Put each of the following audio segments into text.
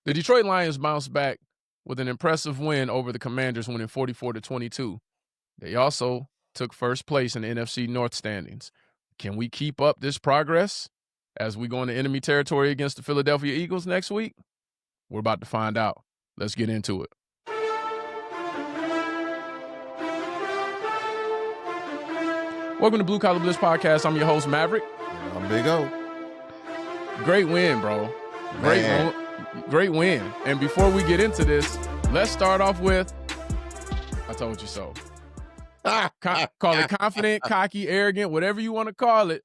The Detroit Lions bounced back with an impressive win over the Commanders, winning 44-22. They also took first place in the NFC North standings. Can we keep up this progress as we go into enemy territory against the Philadelphia Eagles next week? We're about to find out. Let's get into it. Welcome to Blue Collar Blitz Podcast. I'm your host, Maverick. I'm Big O. Great win, bro. Great win. And before we get into this, let's start off with, I told you so. Call it confident, cocky, arrogant, whatever you want to call it.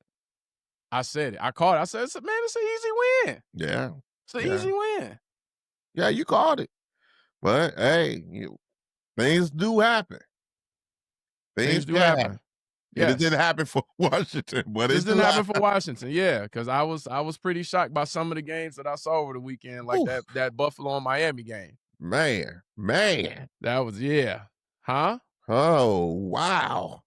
I said it. I called it. I said, man, it's an easy win. Yeah. It's an easy win. Yeah, you called it. But, hey, things do happen. Things do happen. Yes. It didn't happen for Washington, but it didn't happen for Washington. Yeah, because I was pretty shocked by some of the games that I saw over the weekend, like that Buffalo and Miami game. Man. That was huh? Oh, wow.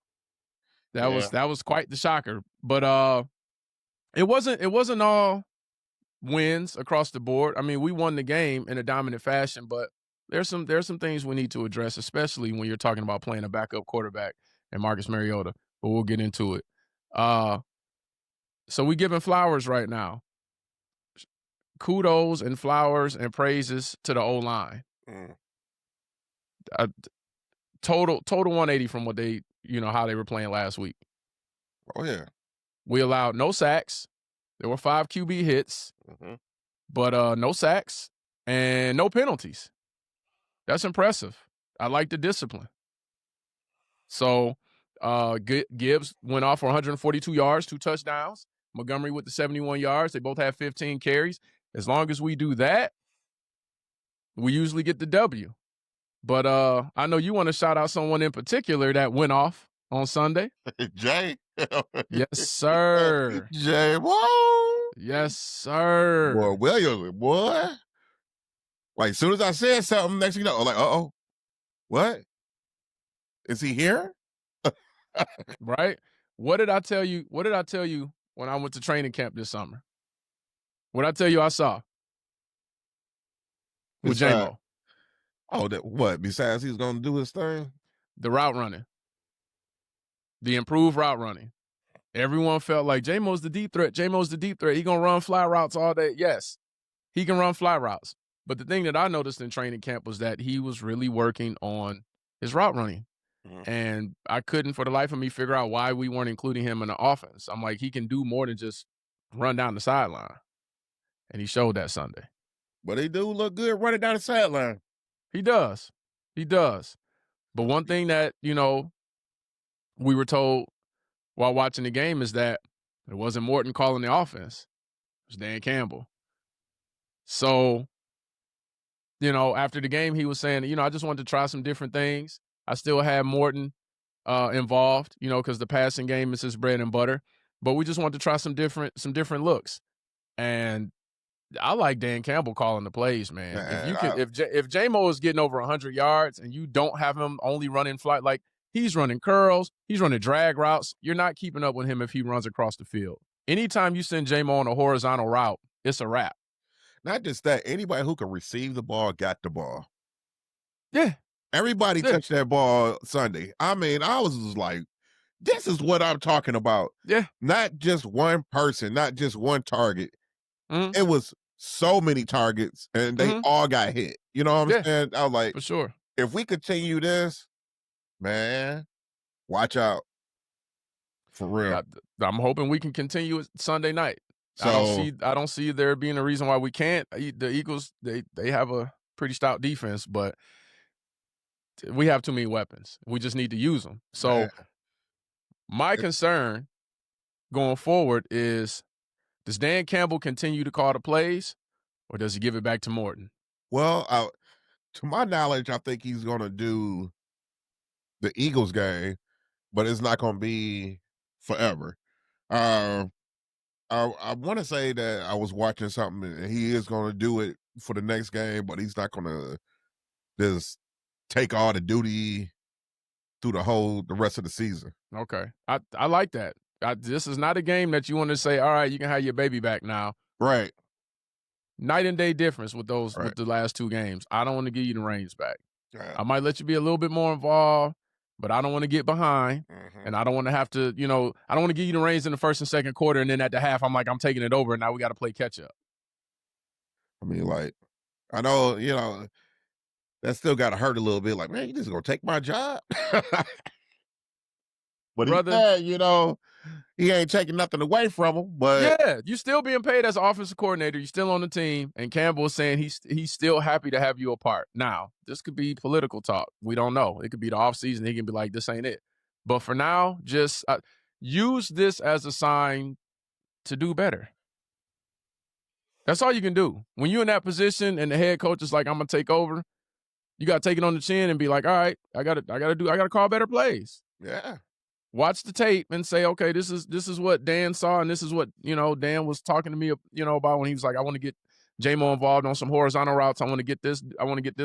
That was quite the shocker. But it wasn't all wins across the board. I mean, we won the game in a dominant fashion, but there's some things we need to address, especially when you're talking about playing a backup quarterback and Marcus Mariota. But we'll get into it. So we giving flowers right now. Kudos and flowers and praises to the O-line. Total 180 from what they, how they were playing last week. Oh, yeah. We allowed no sacks. There were 5 QB hits, but no sacks and no penalties. That's impressive. I like the discipline. So Gibbs went off for 142 yards, 2 touchdowns. Montgomery with the 71 yards. They both have 15 carries. As long as we do that, we usually get the W. But I know you want to shout out someone in particular that went off on Sunday. Jay. Yes, sir. Jay, whoa. Yes, sir. Boy, Williams, boy. Like, as soon as I said something, next thing you know, like, uh-oh. What? Is he here? Right? What did I tell you when I went to training camp this summer? What did I tell you I saw? With J-Mo. What? Besides he's going to do his thing? The route running. The improved route running. Everyone felt like J-Mo's the deep threat. J-Mo's the deep threat. He going to run fly routes all day. Yes, he can run fly routes. But the thing that I noticed in training camp was that he was really working on his route running. And I couldn't for the life of me figure out why we weren't including him in the offense. I'm like, he can do more than just run down the sideline. And he showed that Sunday. But he do look good running down the sideline. He does. But one thing that, we were told while watching the game is that it wasn't Morton calling the offense. It was Dan Campbell. So, after the game, he was saying, I just wanted to try some different things. I still had Morton involved, because the passing game is his bread and butter. But we just wanted to try some different looks. And I like Dan Campbell calling the plays, man. If J-Mo is getting over 100 yards and you don't have him only running flight, like he's running curls, he's running drag routes, you're not keeping up with him if he runs across the field. Anytime you send J-Mo on a horizontal route, it's a wrap. Not just that, anybody who can receive the ball got the ball. Yeah. Everybody touched that ball Sunday. I mean, I was just like, this is what I'm talking about. Yeah. Not just one person, not just one target. It was so many targets, and they all got hit. You know what I'm saying? I was like, for sure. If we continue this, man, watch out. For real. I'm hoping we can continue it Sunday night. So, I don't see there being a reason why we can't. The Eagles, they have a pretty stout defense, but we have too many weapons. We just need to use them. So my concern going forward is, does Dan Campbell continue to call the plays, or does he give it back to Morton? Well, to my knowledge, I think he's going to do the Eagles game, but it's not going to be forever. I want to say that I was watching something, and he is going to do it for the next game, but he's not going to just take all the duty through the rest of the season. Okay. I like that. This is not a game that you want to say, all right, you can have your baby back now. Right. night and day difference with those Right. with the last 2 games. I don't want to give you the reins back. Yeah. I might let you be a little bit more involved, but I don't want to get behind. And I don't want to have to, I don't want to give you the reins in the first and second quarter, and then at the half, I'm like, I'm taking it over, and now we got to play catch up. I mean, like, I know, that still got to hurt a little bit. Like, man, you just gonna take my job? But Brother, he said, he ain't taking nothing away from him. But yeah, you still being paid as offensive coordinator. You're still on the team, and Campbell is saying he's still happy to have you a part. Now, this could be political talk. We don't know. It could be the offseason. He can be like, this ain't it. But for now, just use this as a sign to do better. That's all you can do. When you're in that position and the head coach is like, I'm gonna take over, you gotta take it on the chin and be like, all right, I gotta call better plays. yeah, Watch the tape and say, okay, this is what Dan saw, and this is what Dan was talking to me, about when he was like, I want to get J-Mo involved on some horizontal routes. I want to get this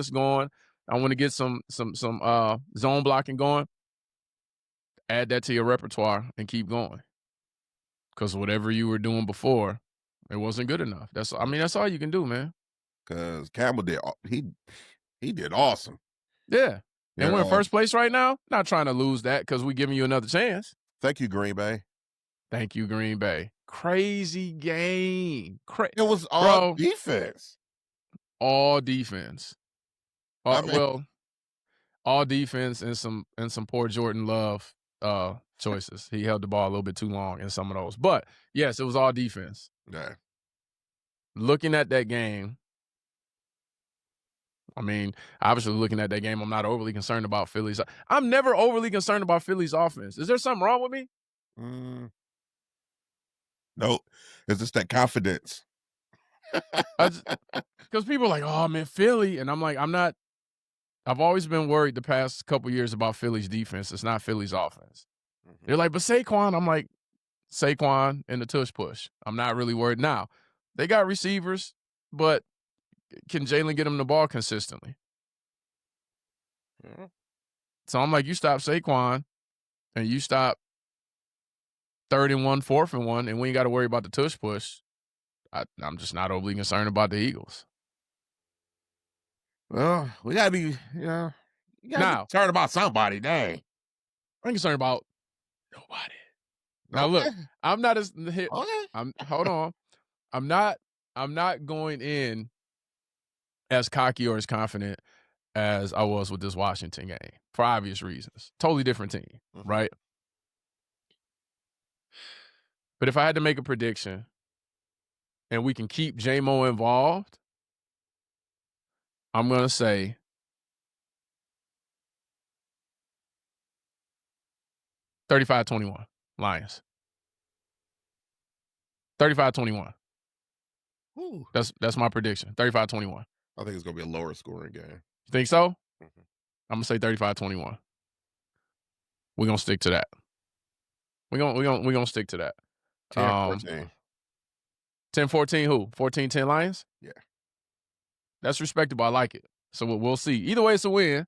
going. I want to get some zone blocking going. Add that to your repertoire and keep going. Because whatever you were doing before, it wasn't good enough. That's all you can do, man. because Campbell he did awesome. Yeah. And we're in Yeah. first place right now. Not trying to lose that because we're giving you another chance. Thank you, Green Bay. Thank you, Green Bay. Crazy game. It was all defense. All defense. All defense and some poor Jordan Love choices. He held the ball a little bit too long in some of those. But yes, it was all defense. Yeah. Looking at that game, obviously looking at that game, I'm not overly concerned about Philly's. I'm never overly concerned about Philly's offense. Is there something wrong with me? No, it's just that confidence. Because people are like, oh, man, Philly. And I'm like, I'm not. I've always been worried the past couple years about Philly's defense. It's not Philly's offense. They're like, but Saquon. I'm like, Saquon and the tush push. I'm not really worried. Now, they got receivers, but can Jalen get him the ball consistently? So I'm like, you stop Saquon and you stop 3rd and 1, 4th and 1, and we ain't got to worry about the tush push. I'm just not overly concerned about the Eagles. Well, we got to be, you got to be concerned about somebody, dang. I ain't concerned about nobody. Now, look, I'm not as hit. Okay. Hold on. I'm not going in as cocky or as confident as I was with this Washington game for obvious reasons. Totally different team, right? But if I had to make a prediction and we can keep J-Mo involved, I'm going to say 35-21, Lions. 35-21. That's my prediction. 35-21. I think it's going to be a lower scoring game. You think so? I'm going to say 35-21. We're going to stick to that. We're going to stick to that. 10-14. 10-14 who? 14-10 Lions? Yeah. That's respectable. I like it. So we'll see. Either way, it's a win.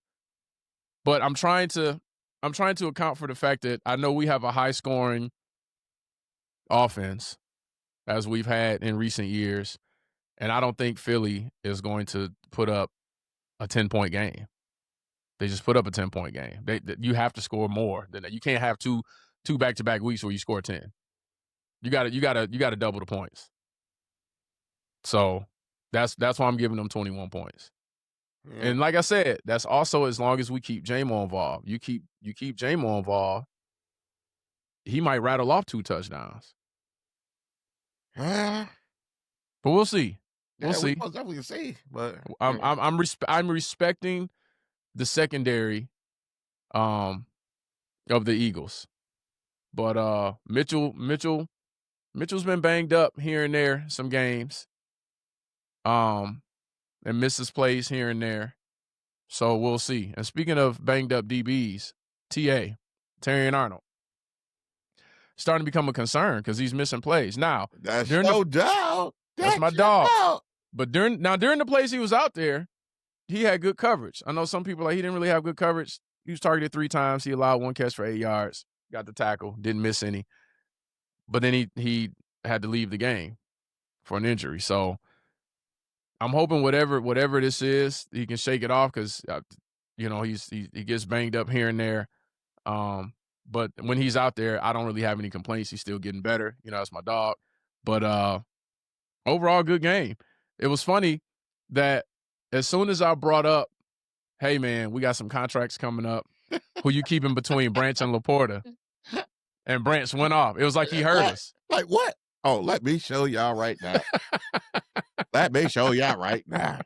But I'm trying to account for the fact that I know we have a high scoring offense as we've had in recent years, and I don't think Philly is going to put up a 10-point game. They just put up a 10-point game. You have to score more than that. You can't have two back-to-back weeks where you score 10. You got to double the points. So that's why I'm giving them 21 points. And like I said, that's also as long as we keep J-Mo involved. You keep J-Mo involved, he might rattle off 2 touchdowns. But we'll see. We'll see. We'll definitely see. But I'm respecting the secondary of the Eagles. But Mitchell's been banged up here and there some games. And misses plays here and there. So we'll see. And speaking of banged up DBs, Terry and Arnold, starting to become a concern because he's missing plays. Now, that's no doubt. That's my dog. But during the plays he was out there, he had good coverage. I know some people he didn't really have good coverage. He was targeted 3 times. He allowed 1 catch for 8 yards. Got the tackle. Didn't miss any. But then he had to leave the game for an injury. So I'm hoping whatever this is, he can shake it off because he gets banged up here and there. But when he's out there, I don't really have any complaints. He's still getting better. That's my dog. But overall, good game. It was funny that as soon as I brought up, hey man, we got some contracts coming up. Who you keeping between Branch and Laporta? And Branch went off. It was like he heard us. Like what? Oh, let me show y'all right now. Let me show y'all right now.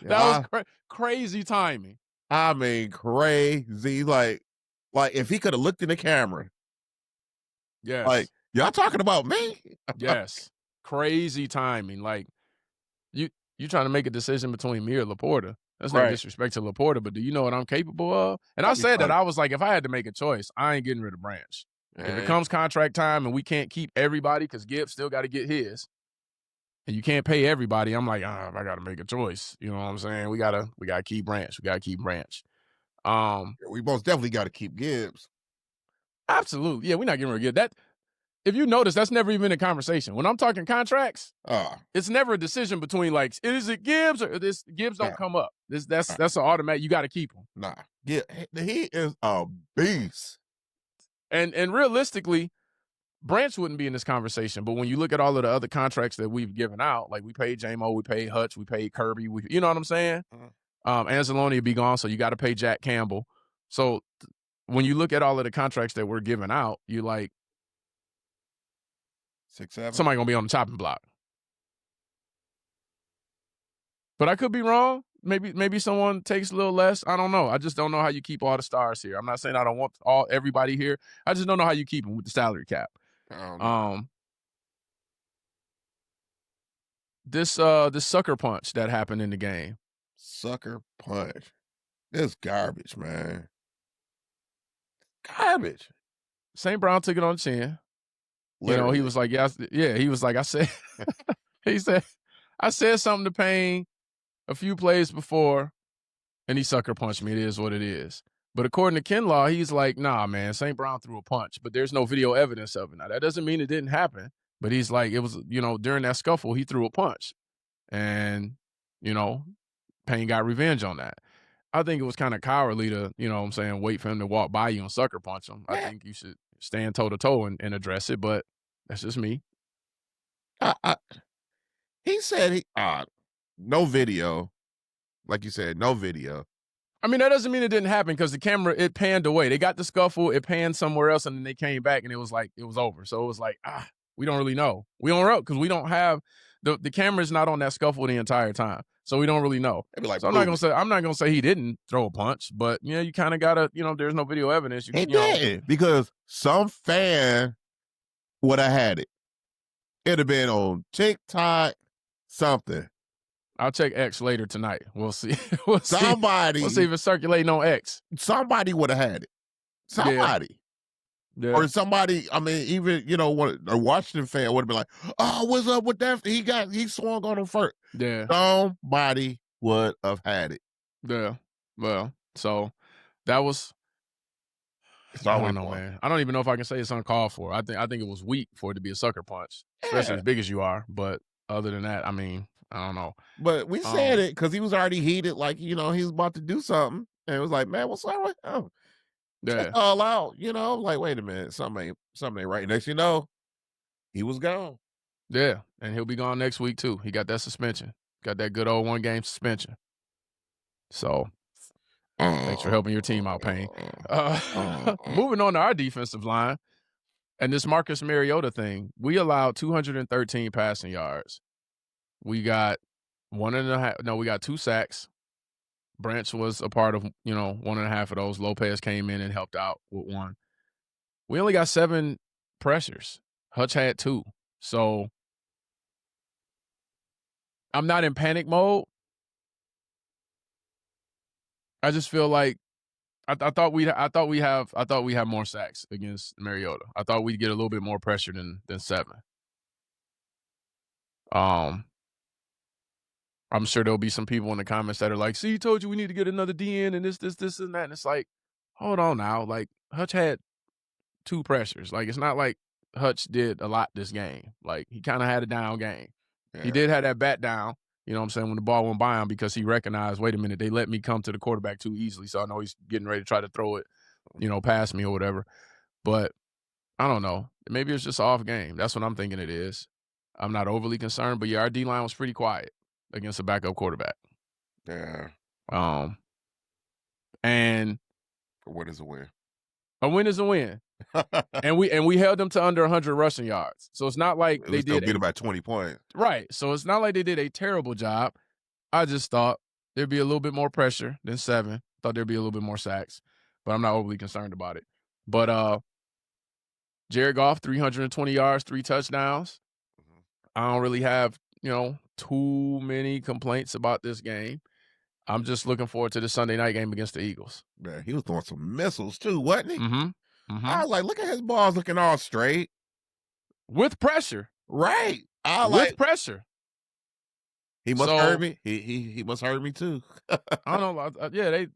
That was crazy timing. I mean, crazy. Like if he could have looked in the camera. Yes. Like, y'all talking about me? Yes. Crazy timing. Like, you trying to make a decision between me or Laporta. That's no disrespect to Laporta, but do you know what I'm capable of? And I said that. I was like, if I had to make a choice, I ain't getting rid of Branch. If it comes contract time and we can't keep everybody because Gibbs still got to get his, and you can't pay everybody, I'm like, I got to make a choice. You know what I'm saying? We gotta keep Branch. We got to keep Branch. We most definitely got to keep Gibbs. Absolutely. Yeah, we're not getting rid of Gibbs. That, if you notice, that's never even a conversation. When I'm talking contracts, it's never a decision between like, is it Gibbs or this? Gibbs don't come up. That's an automatic. You got to keep him. Nah, yeah, he is a beast. And realistically, Branch wouldn't be in this conversation. But when you look at all of the other contracts that we've given out, like we paid J-Mo, we paid Hutch, we paid Kirby, you know what I'm saying? Anzalone will be gone, so you got to pay Jack Campbell. So when you look at all of the contracts that we're giving out, you like 6, 7. Somebody gonna be on the chopping block. But I could be wrong. Maybe someone takes a little less. I don't know. I just don't know how you keep all the stars here. I'm not saying I don't want everybody here. I just don't know how you keep them with the salary cap. This sucker punch that happened in the game. Sucker punch. This garbage, man. Garbage. St. Brown took it on the chin. Literally. He was like, he was like, I said, he said, I said something to Payne a few plays before, and he sucker punched me. It is what it is. But according to Kinlaw, he's like, nah, man, St. Brown threw a punch, but there's no video evidence of it. Now, that doesn't mean it didn't happen, but he's like, it was, during that scuffle, he threw a punch. And, Payne got revenge on that. I think it was kind of cowardly to, wait for him to walk by you and sucker punch him. I think you should stand toe-to-toe and address it, but that's just me. He said no video. Like you said, no video. I mean, that doesn't mean it didn't happen because the camera, it panned away. They got the scuffle, it panned somewhere else, and then they came back, and it was like, it was over. So it was like, we don't really know. We don't know because we don't have, the camera's not on that scuffle the entire time. So we don't really know. Like, so I'm not gonna say he didn't throw a punch, but you kind of gotta, there's no video evidence. He did, because some fan would have had it. It'd have been on TikTok, something. I'll check X later tonight. We'll see. We'll see if it's circulating on X. Somebody would have had it. Somebody. Yeah. Or somebody, I mean, even, a Washington fan would have been like, oh, what's up with that? He swung on him first. Yeah. Somebody would have had it. Yeah. Well, so that was, I don't know, man. I don't even know if I can say it's uncalled for. I think it was weak for it to be a sucker punch, especially as big as you are. But other than that, I mean, I don't know. But we said it because he was already heated, like, he was about to do something. And it was like, man, what's wrong with him? Yeah. Check all out, like, wait a minute, something ain't right. Next you know, he was gone. Yeah, and he'll be gone next week too. He got that suspension. Got that good old 1-game suspension. So thanks for helping your team out, Payne. Moving on to our defensive line, and this Marcus Mariota thing, we allowed 213 passing yards. We got 2 sacks. Branch was a part of, 1.5 of those. Lopez came in and helped out with 1. We only got 7 pressures. Hutch had 2. So I'm not in panic mode. I just feel like I thought we have more sacks against Mariota. I thought we'd get a little bit more pressure than 7. I'm sure there'll be some people in the comments that are like, see, told you we need to get another DN and this, and that. And it's like, hold on now. Like, Hutch had 2 pressures. Like, it's not like Hutch did a lot this game. Like, he kind of had a down game. Yeah. He did have that bat down. You know what I'm saying? When the ball went by him because he recognized, wait a minute, they let me come to the quarterback too easily. So I know he's getting ready to try to throw it, past me or whatever. But I don't know. Maybe it's just an off game. That's what I'm thinking it is. I'm not overly concerned, but yeah, our D-line was pretty quiet against a backup quarterback. Yeah. And a win is a win. A win is a win. and we held them to under 100 rushing yards. So it's not like they did beat them by 20 points. Right. So it's not like they did a terrible job. I just thought there'd be a little bit more pressure than 7. Thought there'd be a little bit more sacks, but I'm not overly concerned about it. But Jared Goff, 320 yards, 3 touchdowns. I don't really have, too many complaints about this game. I'm just looking forward to the Sunday night game against the Eagles. Man, he was throwing some missiles too, wasn't he? Mm-hmm. I was like, look at his balls looking all straight. With pressure. Right. With pressure. He must hurt me. He must hurt me too. I don't know. Yeah, the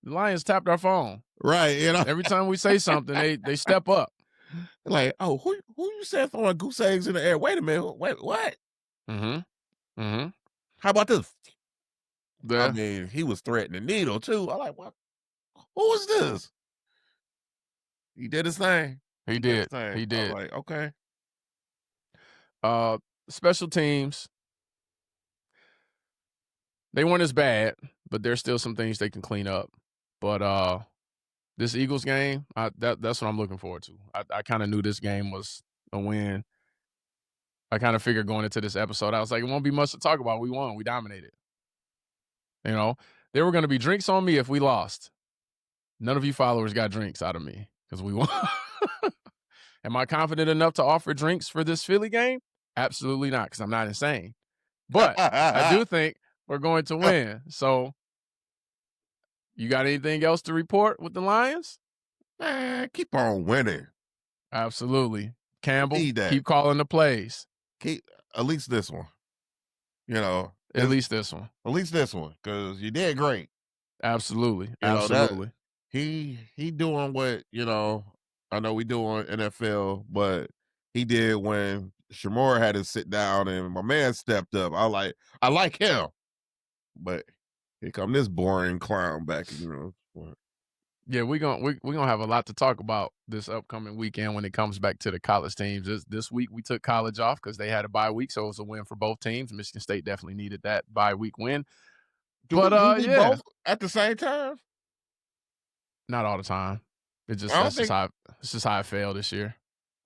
Lions tapped our phone. Right. Every time we say something, they step up. Like, oh, who you said throwing goose eggs in the air? Wait a minute. Wait, what? Mm-hmm. How about this? Yeah. I mean, he was threatening Needle too. I'm like, what? Who is this? He did his thing. He did. I was like, okay. Special teams. They weren't as bad, but there's still some things they can clean up. But this Eagles game, that's what I'm looking forward to. I kind of knew this game was a win. I kind of figured going into this episode, I was like, it won't be much to talk about. We won. We dominated. There were going to be drinks on me if we lost. None of you followers got drinks out of me because we won. Am I confident enough to offer drinks for this Philly game? Absolutely not, because I'm not insane. But I do think we're going to win. So you got anything else to report with the Lions? Man, keep on winning. Absolutely. Campbell, keep calling the plays. At least this one. At least this one. At least this one, because you did great. Absolutely. Absolutely. He doing what, I know we do on NFL, but he did when Shamor had to sit down and my man stepped up. I like him. But here come this boring clown back, Yeah, we're gonna have a lot to talk about this upcoming weekend when it comes back to the college teams. This week we took college off because they had a bye week, so it was a win for both teams. Michigan State definitely needed that bye week win. Do we both at the same time? Not all the time. That's just how it fell this year.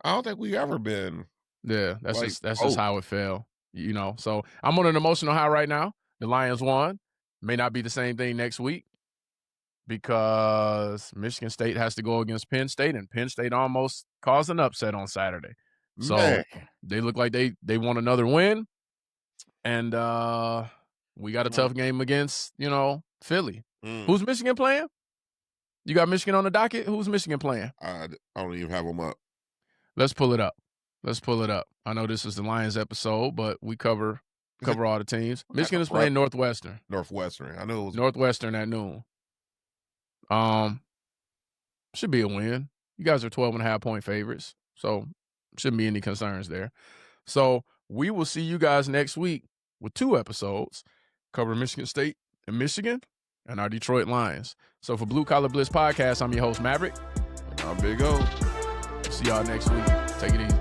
I don't think we ever been. Yeah, that's just how it fell. So I'm on an emotional high right now. The Lions won. May not be the same thing next week because Michigan State has to go against Penn State, and Penn State almost caused an upset on Saturday. So they look like they want another win, and we got a tough game against Philly. Who's Michigan playing? You got Michigan on the docket? Who's Michigan playing? I don't even have them up. Let's pull it up. I know this is the Lions episode, but we cover all the teams. Michigan is playing Northwestern. I know it was Northwestern at noon. Should be a win. You guys are 12.5-point favorites, so shouldn't be any concerns there. So we will see you guys next week with 2 episodes covering Michigan State and Michigan and our Detroit Lions. So for Blue Collar Blitz Podcast, I'm your host, Maverick. And I'm Big O. See y'all next week. Take it easy.